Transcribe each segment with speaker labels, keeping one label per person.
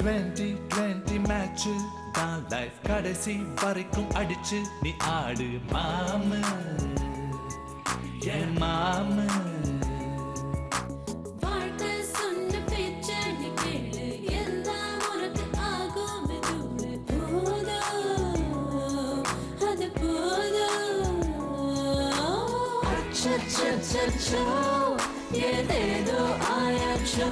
Speaker 1: 2020 match தான் life கடைசி வரைக்கும் அடிச்சு நீ ஆடு மாமு என் மாமு.
Speaker 2: ஏதேதோ ஆயாச்சோ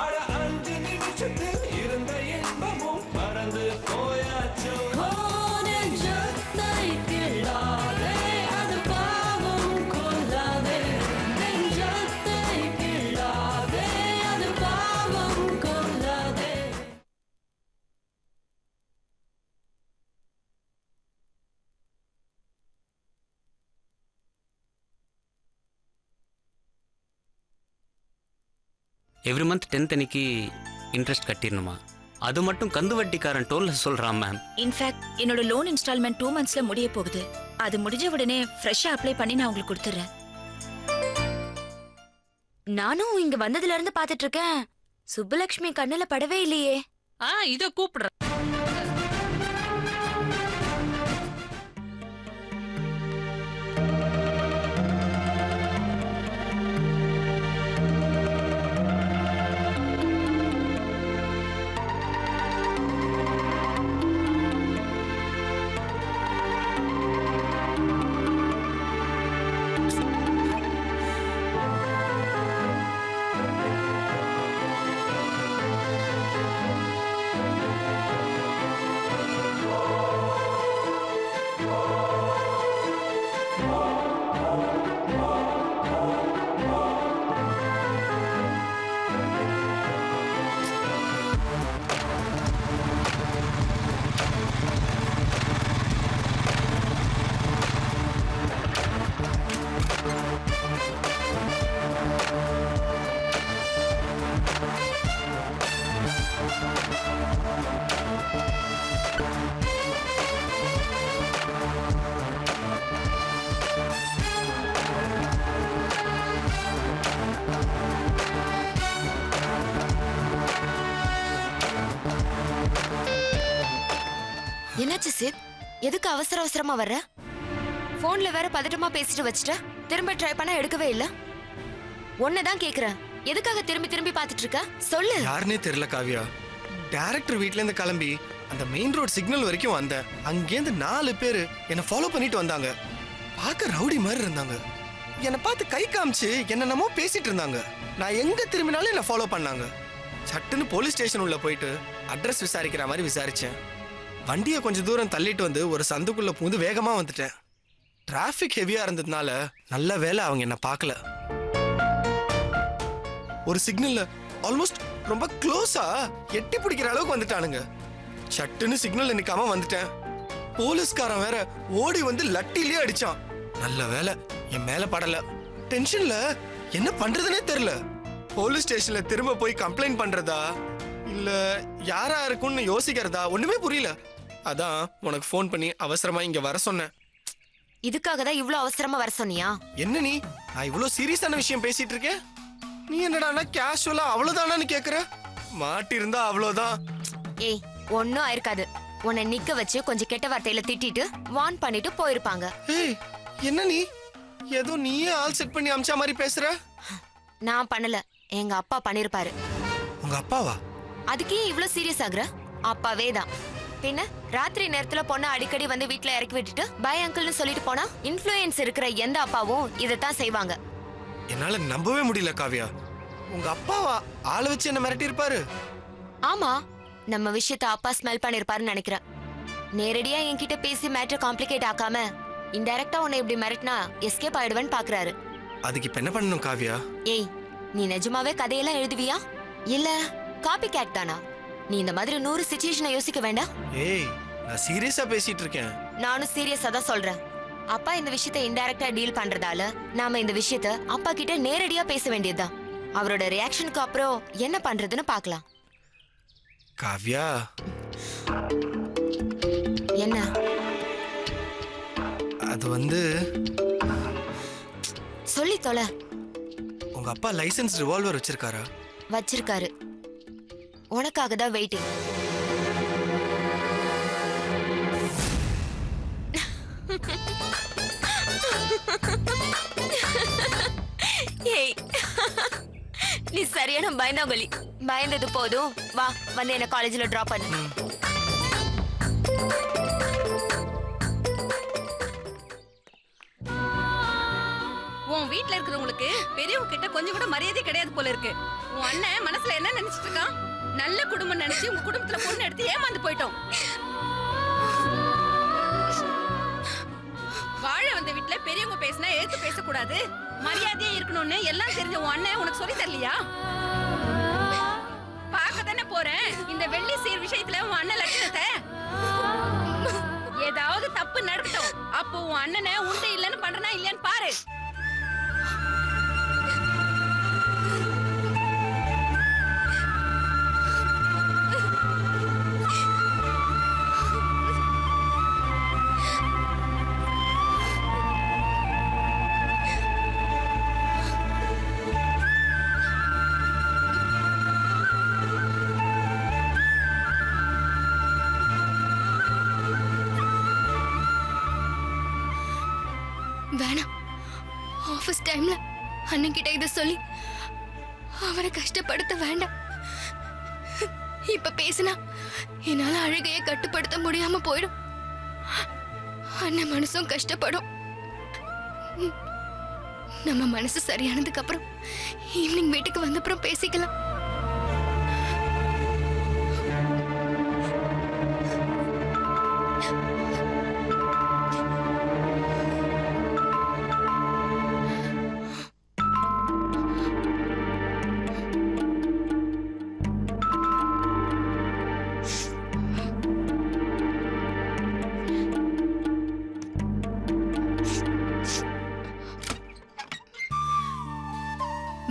Speaker 1: அட 5 நிமிஷத்தில் இருந்த இன்பமும் மறந்து போயாச்சோ.
Speaker 2: நெஞ்சத்தை கிள்ளாதே அது பாவம் கொள்ளாதே நெஞ்சத்தை கிள்ளாதே அது பாவம் கொள்ளாதே.
Speaker 3: எவ்ரி மந்த் 10th அன்னைக்கு இன்ட்ரெஸ்ட் கட்டிடணுமா? அது மட்டும் கந்து வட்டிக்காரன் டோல்ல சொல்றான் மேம்.
Speaker 4: இன்ஃபேக்ட் என்னோட லோன் இன்ஸ்டால்மெண்ட் 2 monthsல முடிய போகுது. அது முடிஞ்ச உடனே ஃப்ரெஷ்ஷா அப்ளை பண்ணி நான் உங்களுக்கு கொடுத்துறேன். நானும் இங்க வந்ததுல இருந்து பாத்துட்டு இருக்கேன். சுப்புலட்சுமி கண்ணுல படவே இல்லையே.
Speaker 5: இத கூப்பிடுறேன்.
Speaker 4: என்னாச்சு சித்? எதுக்கு அவசர அவசரமா வர்ற? போன்ல வேற பதட்டமா பேசிட்டு வச்சிட்ட. திரும்ப ட்ரை பண்ணா எடுக்கவே இல்ல. ஒன்னதான் கேக்குறேன், எதுக்காக திரும்பி திரும்பி பாத்துட்டு இருக்க? சொல்லு.
Speaker 6: யாருன்னே தெரியல காவியா. டைரக்டர் வீட்ல இருந்து கிளம்பி அந்த மெயின் ரோட் சிக்னல் வரைக்கும் வந்தேன். அங்கேருந்து 4 பேர் என்ன ஃபாலோ பண்ணிட்டு வந்தாங்க. பார்க்க ரவுடி மாதிரி இருந்தாங்க. என்னை பார்த்து கை காமிச்சு என்னென்னமோ பேசிட்டு இருந்தாங்க. நான் எங்க திரும்பினாலும் என்ன ஃபாலோ பண்ணாங்க. சட்டுன்னு போலீஸ் ஸ்டேஷன் உள்ள போயிட்டு அட்ரஸ் விசாரிக்கிற மாதிரி விசாரிச்சேன். வண்டியை கொஞ்சம் தூரம் தள்ளிட்டு வந்து ஒரு சந்துக்குள்ள பூந்து வேகமா வந்துட்டேன். டிராஃபிக் ஹெவியா இருந்ததுனால நல்ல வேலை அவங்க என்ன பார்க்கல. ஒரு சிக்னல்ல ஆல்மோஸ்ட் ரொம்ப க்ளோஸா எட்டி பிடிக்கிற அளவுக்கு வந்துட்டானுங்க. சட்டுன்னு சிக்னல் நிக்காம வந்துட்டேன். போலீஸ்காரன் வேற ஓடி வந்து லட்டிலேயே அடிச்சான். நல்ல வேலை என் மேல படல. டென்ஷன்ல என்ன பண்றதுனே தெரியல. போலீஸ் ஸ்டேஷன்ல திரும்ப போய் கம்ப்ளைண்ட் பண்றதா இல்ல யாரா இருக்கும்னு யோசிக்கிறதா ஒண்ணுமே புரியல. அதான் உனக்கு ஃபோன் பண்ணி அவசரமா இங்க வர சொன்னேன்.
Speaker 4: இதுக்காக தான் இவ்ளோ அவசரமா வர சொன்னியா?
Speaker 6: என்ன நீ, நான் இவ்வளவு சீரியஸான விஷயம் பேசிட்டு இருக்கேன். நீ என்னடானா கேஷுவலா அவ்வளவுதானான்னு கேக்குற? மாட்டி இருந்தா அவ்வளவுதான்.
Speaker 4: ஏய், ஒன்னும் ஆயிருக்காது. உன்னை நிக்க வச்சு கொஞ்சம் கெட்ட வார்த்தையில திட்டிட்டு வார்ன் பண்ணிட்டு போயிருப்பாங்க.
Speaker 6: ஏய், என்ன நீ ஏதோ நீயே ஆல் செட் பண்ணி அம்சா மாதிரி பேசுற?
Speaker 4: நான் பண்ணல, எங்க அப்பா பண்ணிருப்பாரு.
Speaker 6: உங்க அப்பாவா?
Speaker 4: அதுக்கே இவ்ளோ சீரியஸ் ஆகுற? அப்பாவே தான். பின்ன ராத்திரி நேரத்துல பொண்ணை அடிக்கடி வந்து வீட்டுல இறக்கி விட்டுட்டு பை அங்கிள்னு சொல்லிட்டு போனா இன்ஃப்ளூயன்ஸ் இருக்கிற எந்த அப்பாவும் இதைத்தான் செய்வாங்க.
Speaker 6: என்னால நம்பவே முடியல காவியா. உங்க அப்பாவா ஆளை வச்சு என்ன மிரட்டி இருப்பாரு?
Speaker 4: ஆமா, நம்ம விஷயத்த அப்பா ஸ்மெல் பண்ணிருப்பாருன்னு நினைக்கிறேன். நேரடியா என்கிட்ட பேசி மேட்டர் காம்ப்ளிகேட் ஆக்காம இன்டைரக்டா உன்னை இப்படி மிரட்டினா எஸ்கேப் ஆயிடுவேன்னு பாக்குறாரு.
Speaker 6: அதுக்கு இப்ப என்ன பண்ணணும் காவியா?
Speaker 4: ஏய், நீ நிஜமாவே கதையெல்லாம் எழுதுவியா இல்ல காப்பி கேட் தானா? நீ இந்த மாதிரி 100 சிச்சுவேஷனை யோசிக்க வேண்டாம்.
Speaker 6: ஏய், நான் சீரியஸா பேசிட்டு இருக்கேன்.
Speaker 4: நானும் சீரியஸா தான் சொல்றேன். அப்பா இந்த விஷயத்தை இன்டைரக்டா டீல் பண்றதால நாம இந்த விஷயத்தை அப்பா கிட்ட நேரடியா பேச வேண்டியதுதான். அவரோட ரியாக்ஷனுக்கு அப்புறம் என்ன பண்றதுன்னு பார்க்கலாம்.
Speaker 6: காவியா,
Speaker 4: என்ன?
Speaker 6: அது வந்து
Speaker 4: சொல்லி தொலை.
Speaker 6: உங்க அப்பா லைசென்ஸ் ரிவால்வர் வச்சிருக்காரா?
Speaker 4: வச்சிருக்காரு. உனக்காக தான் வெயிட்டிங். ஏய், நீ சரியான பயந்தாங்கொலி. பயந்தது போதும், வா வந்து என்ன காலேஜ்ல டிராப் பண்ணு.
Speaker 5: உன் வீட்ல இருக்கிறவங்களுக்கு பெரியவங்க கிட்ட கொஞ்சம் கூட மரியாதை கிடையாது போல இருக்கு. உன் அண்ணன் மனசுல என்ன நினைச்சிட்டு இருக்கான்? நல்ல குடும்பம் நினைச்சு உங்க குடும்பத்துல பொண்ணு எடுத்து ஏமாந்து போயிட்டோம். வாழ வந்த வீட்ல பெரியவங்க பேசினா எழுத்து பேசக்கூடாது, மரியாதையா இருக்கணும்னு எல்லாம் தெரிஞ்ச உன் அண்ணன் உனக்கு சொல்லி தரலையா? பார்க்க தானே போறேன் இந்த வெள்ளி சீர் விஷயத்துல உன் அண்ணன் லட்சணத்தை. ஏதாவது தப்பு நடக்கட்டும், அப்போ உன் அண்ணனை உண்டு இல்லைன்னு பண்றனா இல்லையான்னு பாரு.
Speaker 7: வேணாம், ஆபீஸ் டைம்ல அண்ணன் கிட்ட இத சொல்லி அவரை கஷ்டப்படுத்த வேண்டாம். இப்ப பேசினா என்னால அழுகையை கட்டுப்படுத்த முடியாம போயிடும். அண்ணன் மனசும் கஷ்டப்படும். நம்ம மனசு சரியானதுக்கு அப்புறம் ஈவினிங் வீட்டுக்கு வந்த அப்புறம் பேசிக்கலாம்.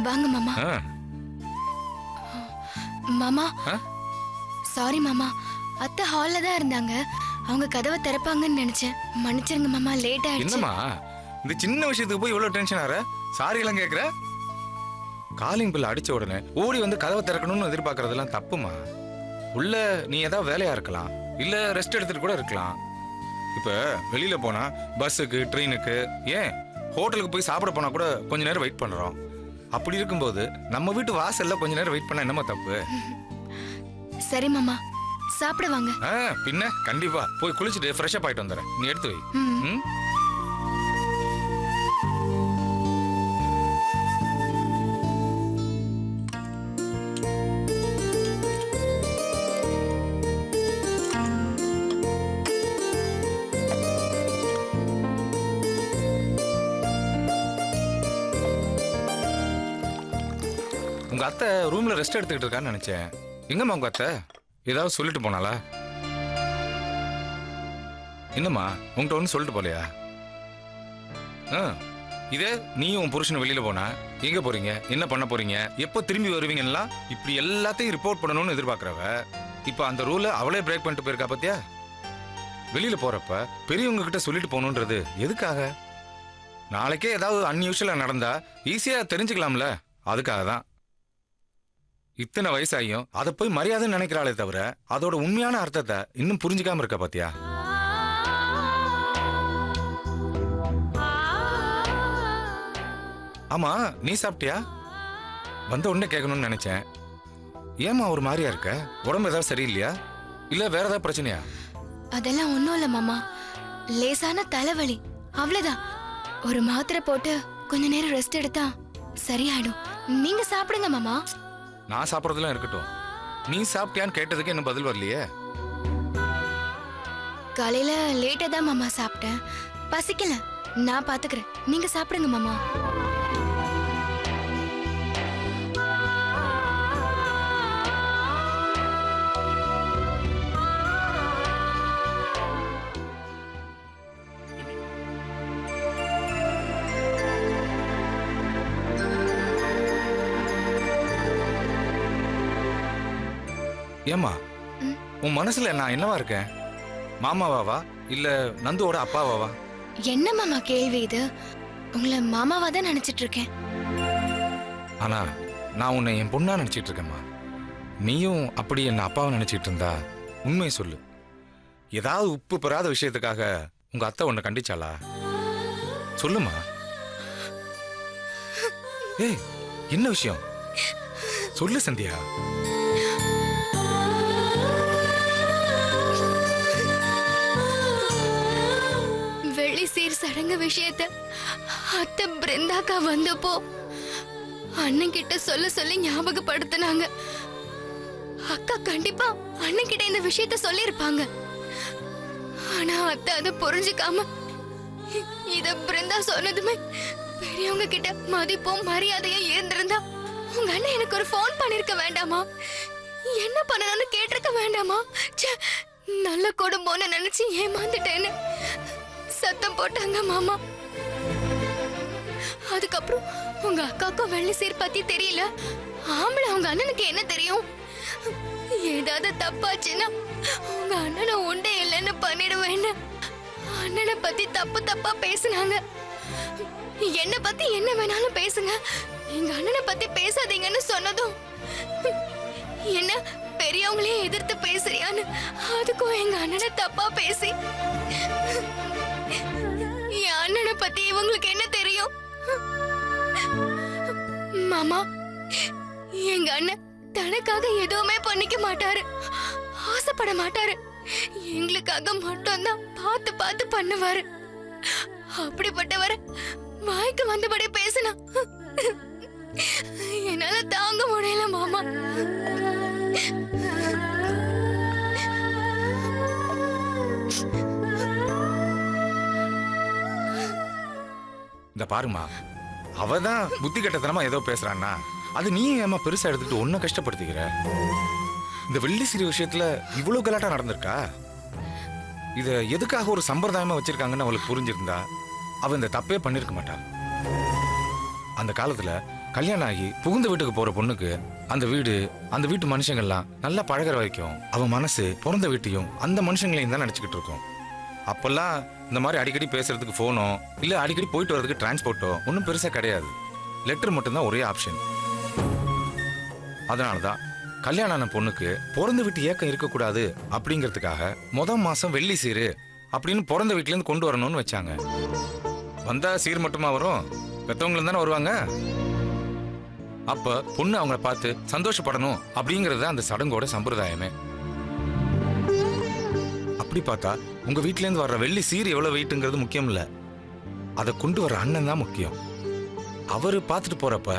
Speaker 7: வாங்க மாமா. மாமா சாரி மாமா, அத்தை ஹால்ல தான் இருந்தாங்க. அவங்க கதவை திறப்பாங்கன்னு நினைச்சேன். மன்னிச்சிருங்க மாமா, லேட் ஆயிடுச்சு.
Speaker 8: என்னம்மா இந்த சின்ன விஷயத்துக்கு போய் இவ்வளவு டென்ஷன் ஆற? சாரி எல்லாம் கேக்குற? காலிங் பில் அடிச்ச உடனே ஓடி வந்து கதவை திறக்கணும்னு எதிர்பார்க்கறதெல்லாம் தப்புமா. உள்ள நீ ஏதாவது வேலையா இருக்கலாம், இல்ல ரெஸ்ட் எடுத்துட்டு கூட இருக்கலாம். இப்ப வெளியில போனா பஸ்ஸுக்கு ட்ரெயினுக்கு ஏன் ஹோட்டலுக்கு போய் சாப்பிட போனா கூட கொஞ்ச நேரம் வெயிட் பண்றோம். அப்படி இருக்கும்போது நம்ம வீட்டு வாசல்ல கொஞ்ச நேரம் வெயிட் பண்ணா என்னமா தப்பு?
Speaker 7: சரி மாமா, சாப்பிட வாங்க.
Speaker 8: பின்ன கண்டிப்பா போய் குளிச்சுட்டு ஃப்ரெஷ் அப் ஆயிட்டு வந்துறேன். நீ எடுத்து வை. ம். உங்க அத்தை ரூம்ல ரெஸ்ட் எடுத்துக்கிட்டு இருக்கான்னு நினைச்சேன். எங்கம்மா உங்க அத்தை? ஏதாவது சொல்லிட்டு போனாளா? என்னம்மா உங்ககிட்ட ஒன்னும் சொல்லிட்டு போலையா? இதே நீ உன் புருஷன் வெளியில போனா எங்க போறீங்க, என்ன பண்ண போறீங்க, எப்போ திரும்பி வருவீங்கன்னா இப்படி எல்லாத்தையும் ரிப்போர்ட் பண்ணணும்னு எதிர்பார்க்கறவ இப்ப அந்த ரூலை அவளே பிரேக் பண்ணிட்டு போயிருக்கா பாத்தியா? வெளியில போறப்ப பெரியவங்க கிட்ட சொல்லிட்டு போகணுன்றது எதுக்காக? நாளைக்கே ஏதாவது அன்யூஷுவலா நடந்தா ஈஸியா தெரிஞ்சுக்கலாம்ல, அதுக்காக தான். இத்தனை வயசாயும் அதை போய் மரியாதைன்னு நினைக்கிறாளே தவிர அதோட உண்மையான அர்த்தத்தை இன்னும் புரிஞ்சுக்காம இருக்க பாத்தியா? ஆமா, நீ சாப்பிட்டியா? வந்த உடனே கேட்கணும்னு நினைச்சேன். ஏமா ஒரு மாதிரியா இருக்க? உடம்பு ஏதாவது சரியில்லையா, இல்ல வேற ஏதாவது பிரச்சனையா?
Speaker 7: அதெல்லாம் ஒண்ணும் இல்ல மாமா, லேசான தலைவலி அவ்வளவுதான். ஒரு மாத்திரை போட்டு கொஞ்ச நேரம் ரெஸ்ட் எடுத்தா சரியாயிடும். நீங்க சாப்பிடுங்க மாமா.
Speaker 8: நான் சாப்பிட்றதுலாம் இருக்கட்டும், நீ சாப்பிட்டியான்னு கேட்டதுக்கு என்ன பதில் வரலையே?
Speaker 7: காலையில லேட்டா தான் மாமா சாப்பிட்டேன், பசிக்கல. நான் பாத்துக்கிறேன், நீங்க சாப்பிடுங்க மாமா.
Speaker 8: ஏம்மா உன் மனசுல நான் என்னவா இருக்கேன்? மாமாவாவா இல்ல நந்துவோட அப்பாவாவா?
Speaker 7: என்ன மாமா கேள்வி இது? உங்களை மாமாவா தான் நினைச்சிட்டு இருக்கேன்.
Speaker 8: ஆனா நான் உன்னை என் பொண்ணா நினைச்சிட்டு இருக்கேம்மா. நீயும் அப்படி என்ன அப்பாவை நினைச்சிட்டு இருந்தா உண்மையை சொல்லு. ஏதாவது உப்பு பெறாத விஷயத்துக்காக உங்க அத்தை உன்னை கண்டிச்சாளா? சொல்லுமா. ஏய், என்ன விஷயம் சொல்லு சந்தியா.
Speaker 7: வெள்ளி சீர் சடங்கு விஷயத்த அத்தை பிருந்தாக்கா வந்தப்போ அண்ணன் கிட்ட சொல்ல சொல்லி ஞாபகப்படுத்தினாங்க. அக்கா கண்டிப்பா அண்ணன் கிட்ட இந்த விஷயத்த சொல்லிருப்பாங்க. ஆனா அத்தை அதை புரிஞ்சுக்காம இத பிருந்தா சொன்னதுமே பெரியவங்க கிட்ட மதிப்பும் மரியாதையும் இருந்திருந்தா உங்க அண்ணன் எனக்கு ஒரு ஃபோன் பண்ணிருக்க வேண்டாமா? என்ன பண்ணணும்னு கேட்டிருக்க வேண்டாமா? ச்சே, நல்ல குடும்பம்னு நினைச்சு ஏமாந்துட்டேன்னு சத்தம் போட்டாங்க மாமா. அதுக்கப்புறம் உங்க அக்காக்கும் வெள்ளி சீர் பத்தி தெரியல. ஆம்பளை உங்க அண்ணனுக்கு என்ன தெரியும்? ஏதாவது தப்பாச்சுன்னா உங்க அண்ணனை உண்டே இல்லைன்னு பண்ணிடுவேன்னு அண்ணனை பத்தி தப்பு தப்பா பேசுனாங்க. என்ன பத்தி என்ன வேணாலும் பேசுங்க, எங்க அண்ணனை பத்தி பேசாதீங்கன்னு சொன்னதும் என்ன பெரியவங்களே எதிர்த்து பேசுறியான்னு அதுக்கும் எங்க அண்ணனை தப்பா பேசி என் அண்ணனை பத்தி இவங்களுக்கு என்ன தெரியும்? மாமா, எங்க அண்ணன் தனக்காக எதுவுமே பண்ணிக்க மாட்டாரு, ஆசைப்பட மாட்டாரு. எங்களுக்காக மட்டும்தான் பார்த்து பார்த்து பண்ணுவாரு. அப்படிப்பட்டவரை வாய்க்கு வந்தபடி பேசினா என்னால தாங்க முடியல மாமா.
Speaker 8: இந்த பாருமா, அவதான் புத்தி கட்டத்தனமா ஏதோ பேசுறான்னா அது நீ ஏமா பெருசா எடுத்துட்டு ஒன்னும் கஷ்டப்படுத்திக்கிற? இந்த வெள்ளி சிறு விஷயத்துல இவ்வளவு கலாட்டா நடந்திருக்கா? இத எதுக்காக ஒரு சம்பிரதாயமா வச்சிருக்காங்கன்னு அவளுக்கு புரிஞ்சிருந்தா அவ இந்த தப்பே பண்ணிருக்க மாட்டா. அந்த காலத்துல கல்யாணம் ஆகி புகுந்த வீட்டுக்கு போற பொண்ணுக்கு அந்த வீட்டு மனுஷங்கள்லாம் நல்லா பழகிற வரைக்கும் அவன் மனசு பிறந்த வீட்டையும் அந்த மனுஷங்களையும் தான் நினைச்சுக்கிட்டு இருக்கும். அப்பெல்லாம் இந்த மாதிரி அடிக்கடி பேசுறதுக்கு போனோ இல்ல அடிக்கடி போயிட்டு வர்றதுக்கு டிரான்ஸ்போர்ட்டோ ஒன்றும் பெருசா கிடையாது. லெட்டர் மட்டும்தான் ஒரே ஆப்ஷன். அதனாலதான் கல்யாணம் ஆன பொண்ணுக்கு பிறந்த வீட்டு ஏக்கம் இருக்கக்கூடாது அப்படிங்கிறதுக்காக மாசம் வெள்ளி சீரு அப்படின்னு பிறந்த வீட்டுல இருந்து கொண்டு வரணும்னு வச்சாங்க. வந்தா சீர் மட்டுமா வரும், பெத்தவங்களும் தானே வருவாங்க. அப்ப பொண்ணு அவங்கள பார்த்து சந்தோஷப்படணும் அப்படிங்கறது அந்த சடங்கோட சம்பிரதாயமே. அப்படி பார்த்தா உங்க வீட்ல இருந்து வர்ற வெள்ளி சீர் எவ்வளவு வெயிட்டுங்கிறது முக்கியம் இல்ல, அதை கொண்டு வர அண்ணன் தான் முக்கியம். அவரு பார்த்துட்டு போறப்ப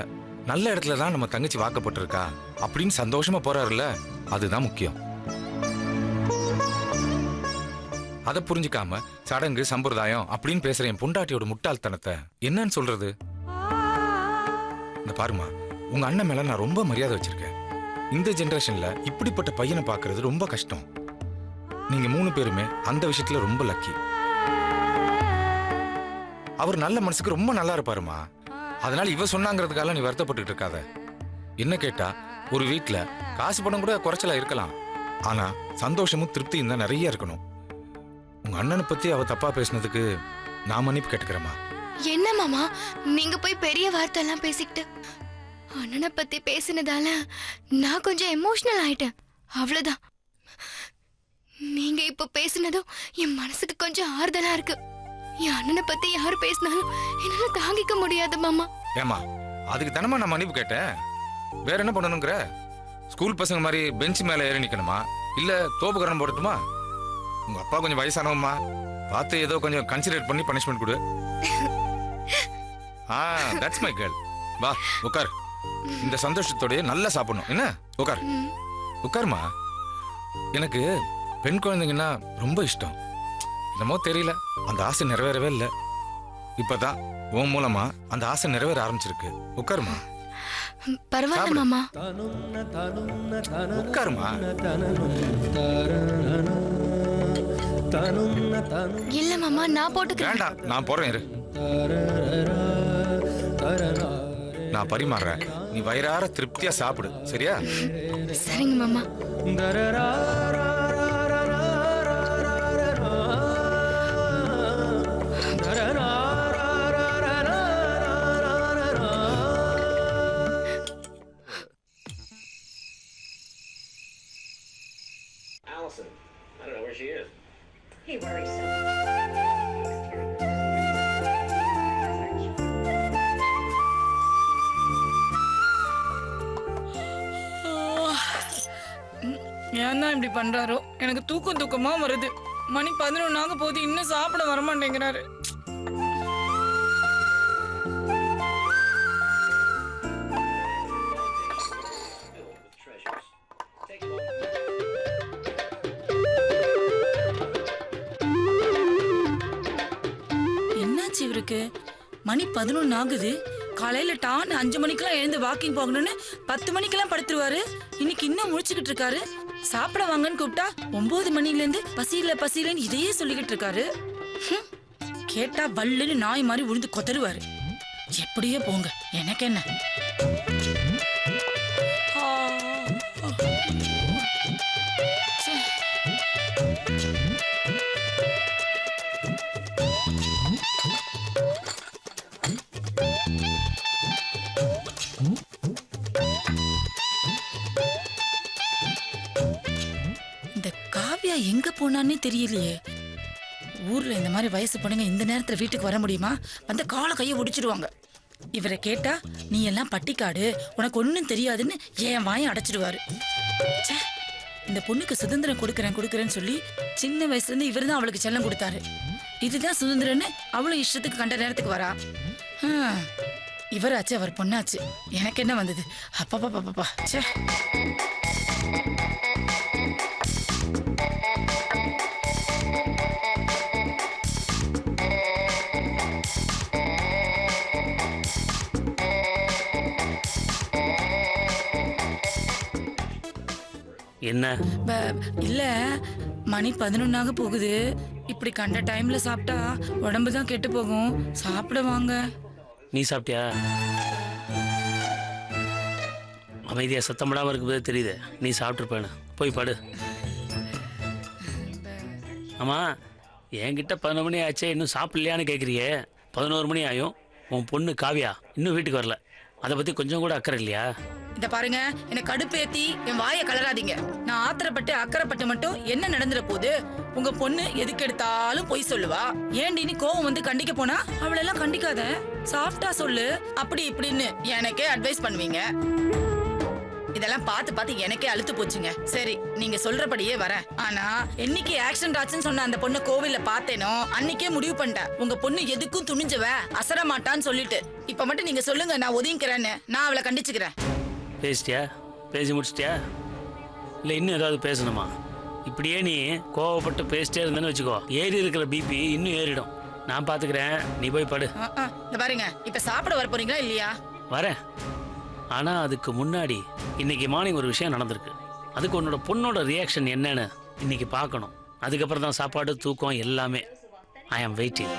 Speaker 8: நல்ல இடத்துல தான் நம்ம தங்கச்சி வாக்கப்பட்டிருக்கா அப்படின்னு சந்தோஷமா போறாருல்ல, அதுதான் முக்கியம். அதை புரிஞ்சுக்காம சடங்கு சம்பிரதாயம் அப்படின்னு பேசுற என் பொண்டாட்டியோட முட்டாள்தனத்தை என்னன்னு சொல்றது? இந்த பாருமா, உங்க அண்ணன் மேல நான் ரொம்ப மரியாதை வச்சிருக்கேன். இந்த ஜெனரேஷன்ல இப்படிப்பட்ட பையனை பாக்குறது ரொம்ப கஷ்டம். நீங்க 3 பேருமே அந்த விஷயத்துல ரொம்ப லக்கி. அவர் நல்ல மனசுக்கு ரொம்ப நல்லா இருப்பாருமா. அதனால இவ சொன்னாங்கிறதுக்காக நீ வருத்தப்பட்டு இருக்காத. என்ன கேட்டா ஒரு வீட்டுல காசு பணம் கூட குறைச்சலா இருக்கலாம், ஆனா சந்தோஷமும் திருப்தியும் தான் நிறைய இருக்கணும். உங்க அண்ணனை பத்தி அவ தப்பா பேசினதுக்கு நான் மன்னிப்பு கேட்டுக்கிறேம்மா.
Speaker 7: என்ன மாமா, நீங்க போய் பெரிய வார்த்தை எல்லாம் பேசிக்கிட்டு அண்ணனை பத்தி பேசினதால நான் கொஞ்சம் எமோஷனல் ஆயிட்டேன், அவ்வளவுதான். நீங்க இப்ப பேசினதும் என் மனசுக்கு கொஞ்சம் ஆறுதலா இருக்கு. என் அண்ணனை பத்தி யாரு பேசினாலும் என்னால தாங்கிக்க முடியாது மாமா.
Speaker 8: ஏமா, அதுக்கு தானமா நான் மன்னிப்பு கேட்டேன். வேற என்ன பண்ணணுங்கிற? ஸ்கூல் பசங்க மாதிரி பெஞ்ச் மேல ஏறி நிக்கணுமா இல்ல தோப்புக்கரணம் போடட்டுமா? உங்க அப்பா கொஞ்சம் வயசானவம்மா, பார்த்து ஏதோ கொஞ்சம் கன்சிடர் பண்ணி பனிஷ்மெண்ட் கொடு. That's my girl. வா உட்கார். இந்த சந்தோஷத்தோடய நல்லா சாப்பிடணும். என்ன உட்கார், உட்காருமா. எனக்கு பெண் குழந்தைங்கன்னா ரொம்ப இஷ்டம். என்னமோ தெரியல, அந்த ஆசை நிறைவேறவே இல்லை. இப்பதான் உன் மூலமா அந்த ஆசை நிறைவேற ஆரம்பிச்சிருக்கு. உட்காருமா.
Speaker 7: பரவாயில்ல மாமா,
Speaker 8: உட்காருமா.
Speaker 7: இல்ல மாமா, நான் போட்டுக்கிறேன்.
Speaker 8: வேண்டாம், நான் போறேன் இரு. நான் பரிமாறுறேன், நீ வயிறார திருப்தியா சாப்பிடு, சரியா?
Speaker 7: சரிங்க மாமா.
Speaker 9: ஏன் தான் இப்படி பண்றாரோ? எனக்கு தூக்கமா வருது. மணி 11 ஆக போகுது, இன்னும் சாப்பிட வர மாட்டேங்கிறாரு. என்னாச்சு இவருக்கு? மணி 11 ஆகுது. காலையில டான் 5 மணிக்கெல்லாம் எழுந்து வாக்கிங் போகணும்னு 10 மணிக்கெல்லாம் படுத்துருவாரு. இன்னைக்கு இன்னும் முழிச்சுக்கிட்டு இருக்காரு. சாப்பிட வாங்கன்னு கூப்பிட்டா 9 மணில இருந்து பசியிலன்னு இதையே சொல்லிக்கிட்டு இருக்காரு. கேட்டா வல்லுன்னு நாய் மாதிரி விழுந்து கொத்தருவாரு. எப்படியே போங்க, எனக்கு என்ன. எங்க போனான்னே தெரியலையே. ஊர்ல இந்த மாதிரி வயசு பொண்ணுங்க இந்த நேரத்துல வீட்டுக்கு வர முடியுமா? வந்து காலை கையை ஒடிச்சிடுவாங்க. இவரை கேட்டா நீ எல்லாம் பட்டிக்காடு, உனக்கு ஒன்னும் தெரியாதுன்னு என் வாயை அடைச்சிடுவாரு. இந்த பொண்ணுக்கு சுதந்திரம் கொடுக்கறேன்னு சொல்லி சின்ன வயசுல இருந்து இவரு தான் அவளுக்கு செல்லம் கொடுத்தாரு. இதுதான் சுதந்திரம்னு அவளும் இஷ்டத்துக்கு கண்ட நேரத்துக்கு வரா. இவராச்சு அவர் பொண்ணாச்சு, எனக்கு என்ன வந்தது? அப்பா சே.
Speaker 3: என்ன
Speaker 9: இல்ல, மணி 11 ஆக போகுது. இப்படி கண்ட டைம்ல சாப்பிட்டா உடம்பு தான் கெட்டு போகும். சாப்பிட வாங்க.
Speaker 3: நீ சாப்பிட்டியா? அமைதியா சத்தமிடாம இருக்கும்போது தெரியுது நீ சாப்பிட்டுருப்பேன்னு. போய் படு. ஆமா, என்கிட்ட 11 மணி ஆச்சே இன்னும் சாப்பிடலையான்னு கேட்குறியே. 11 மணி ஆயும். உன் பொண்ணு காவியா இன்னும் வீட்டுக்கு வரல. அதை பத்தி கொஞ்சம் கூட அக்கறை இல்லையா?
Speaker 9: இத பாருங்க, என்ன கடுப்பேத்தி என் வாயை கலராதீங்க. நான் ஆத்திரப்பட்டு அக்கறைப்பட்டு மட்டும் என்ன நடந்துற போது? உங்க பொண்ணு எதுக்கு எடுத்தாலும் பொய் சொல்லுவா. ஏன்டி நீ கோவம் வந்து கண்டிக்க போனா அவளெல்லாம் கண்டிக்காத, சாஃப்டா சொல்லு, அப்படி இப்படின்னு எனக்கே அட்வைஸ் பண்ணுவீங்க. இதெல்லாம் பார்த்து எனக்கே அழுத்து போச்சுங்க. சரி, நீங்க சொல்றபடியே வரேன். ஆனா என்னைக்கு ஆக்சிடென்ட் ஆச்சுன்னு சொன்ன அந்த பொண்ணு கோவில்ல பார்த்தேனோ அன்னைக்கே முடிவு பண்ணிட்டேன், உங்க பொண்ணு எதுக்கும் துணிஞ்சவ, அசர மாட்டான்னு சொல்லிட்டு. இப்ப மட்டும் நீங்க சொல்லுங்க, நான் ஒதுங்கிக்கிறேன்னு. நான் அவளை கண்டிச்சுக்கிறேன்.
Speaker 3: பேசிட்டியா? பேசி முடிச்சிட்டியா? இல்லை இன்னும் ஏதாவது பேசணுமா? இப்படியே நீ கோவப்பட்டு பேசிட்டே இருந்தேன்னு வச்சுக்கோ, ஏறி இருக்கிற பிபி இன்னும் ஏறிடும். நான் பார்த்துக்கிறேன், நீ போய் படு.
Speaker 9: இந்த பாருங்க, இப்ப சாப்பிட வர போறீங்களா இல்லையா?
Speaker 3: வரேன். ஆனால் அதுக்கு முன்னாடி இன்னைக்கு மார்னிங் ஒரு விஷயம் நடந்திருக்கு. அதுக்கு உன்னோட பொண்ணோட ரியாக்ஷன் என்னன்னு இன்னைக்கு பார்க்கணும். அதுக்கப்புறம் தான் சாப்பாடு, தூக்கம் எல்லாமே. ஐ ஆம் வெயிட்டிங்.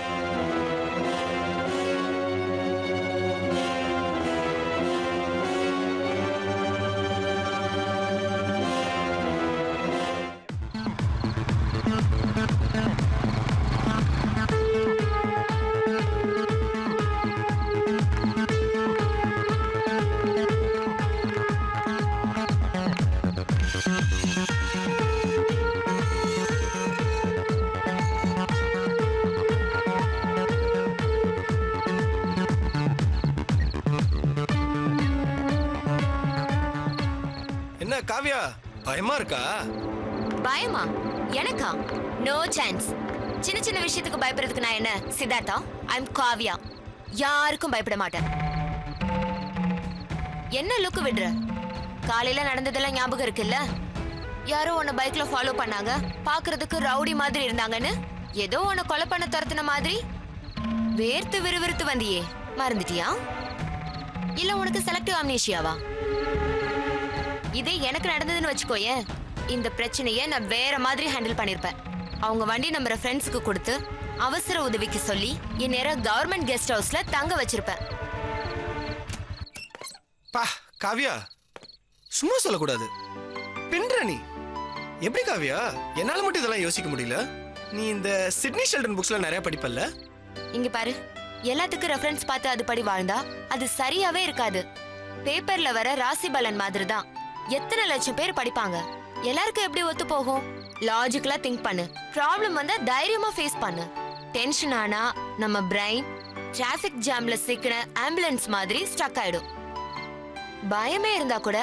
Speaker 6: காவியா, பயமா இருக்கா?
Speaker 4: பயமா? எனக்கா? No chance. சின்ன சின்ன விஷயத்துக்கு பயப்படுறதுக்கு நான் என்ன சித்தார்த்தா? ஐ அம் காவியா. யாருக்கும் பயப்பட மாட்டேன். என்ன லுக்கு விடுற? காலையில நடந்ததெல்லாம் ஞாபகம் இருக்குல்ல? யாரோ உன்னை பைக்ல ஃபாலோ பண்ணாங்க, பாக்குறதுக்கு ரவுடி மாதிரி இருந்தாங்கன்னு. ஏதோ உன்னை கொலை பண்ண துரத்துன மாதிரி வேர்த்து விறுவிறுத்து வந்தியே, மறந்துட்டியா? இல்ல உனக்கு செலக்டிவ் அம்னீஷியாவா? இதே எனக்கு நடந்ததுன்னு வச்சுக்கோயே, இந்த பிரச்சனையை நான் வேற மாதிரி ஹேண்டில் பண்ணிருப்பேன். அவங்க வண்டி நம்பரை ஃப்ரெண்ட்ஸுக்கு கொடுத்து அவசர உதவிக்கு சொல்லி இந்நேரம் கவர்மெண்ட் கெஸ்ட் ஹவுஸ்ல தங்க வச்சிருப்பேன்.
Speaker 6: பா காவியா, சும்மா சொல்லக்கூடாது. பின்ற நீ எப்படி காவியா? என்னால மட்டும் இதெல்லாம் யோசிக்க முடியல. நீ இந்த சிட்னி ஷெல்டன் புக்ஸ்ல நிறைய படிப்பல்ல?
Speaker 4: இங்க பாரு, எல்லாத்துக்கும் ரெஃபரன்ஸ் பார்த்து அது படி வாழ்ந்தா அது சரியாவே இருக்காது. பேப்பர்ல வர ராசி பலன் மாதிரி தான். எத்தனை லட்சம் பேர் படிப்பாங்க, எல்லாருக்கும் எப்படி ஒத்து போகும்? லாஜிக்கலா திங்க் பண்ணு. ப்ராப்ளம் வந்தா தைரியமா ஃபேஸ் பண்ணு. டென்ஷன் ஆனா நம்ம பிரைன் டிராஃபிக் ஜாம்ல சிக்கின ஆம்புலன்ஸ் மாதிரி ஸ்டக் ஆயிடும். பயமே இருந்தா கூட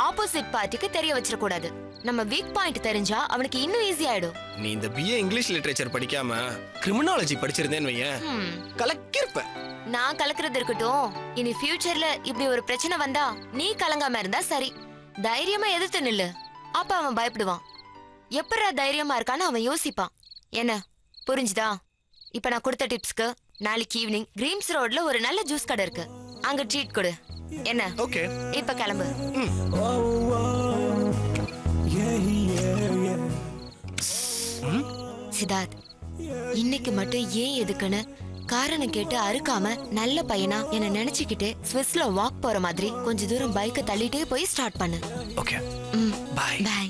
Speaker 4: ஆப்போசிட் பார்ட்டிக்கு தெரிய வச்சிட கூடாது. நம்ம வீக் பாயிண்ட் தெரிஞ்சா அவனுக்கு இன்னும் ஈஸி ஆயிடும்.
Speaker 6: நீ இந்த பிஏ இங்கிலீஷ் லிட்டரேச்சர் படிக்காம கிரிமினாலஜி படிச்சிருந்தேன்னு வையேன்,
Speaker 4: ஹம்,
Speaker 6: கலக்கிருப்ப.
Speaker 4: நான் கலக்குறது இருக்கட்டும். இனி ஃபியூச்சர்ல இப்படி ஒரு பிரச்சனை வந்தா நீ கலங்காம இருந்தா சரி. தைரியமா எதிர்த்து நில்லு. அப்ப அவன் பயப்படுவான். எப்படா தைரியமா இருக்கான்னு அவன் யோசிப்பான். என்ன புரிஞ்சுதா? இப்ப நான் கொடுத்த டிப்ஸ்க்கு நாளைக்கு ஈவினிங் கிரீம்ஸ் ரோட்ல ஒரு நல்ல ஜூஸ் கடை இருக்கு, அங்க ட்ரீட் கொடு. என்ன
Speaker 6: ஓகே,
Speaker 4: இப்ப கிளம்பு. சித்தார்த், இன்னைக்கு மட்டும் ஏன் எதுக்குன்னு காரணம் கேட்டு அறுக்காம நல்ல பையனா என்ன நினைச்சுக்கிட்டு ஸ்விஸ்ல வாக் போற மாதிரி கொஞ்ச தூரம் பைக்கை தள்ளிட்டே போய் ஸ்டார்ட் பண்ணு.
Speaker 6: ஓகே,
Speaker 4: ம்,
Speaker 6: பை.
Speaker 4: பை.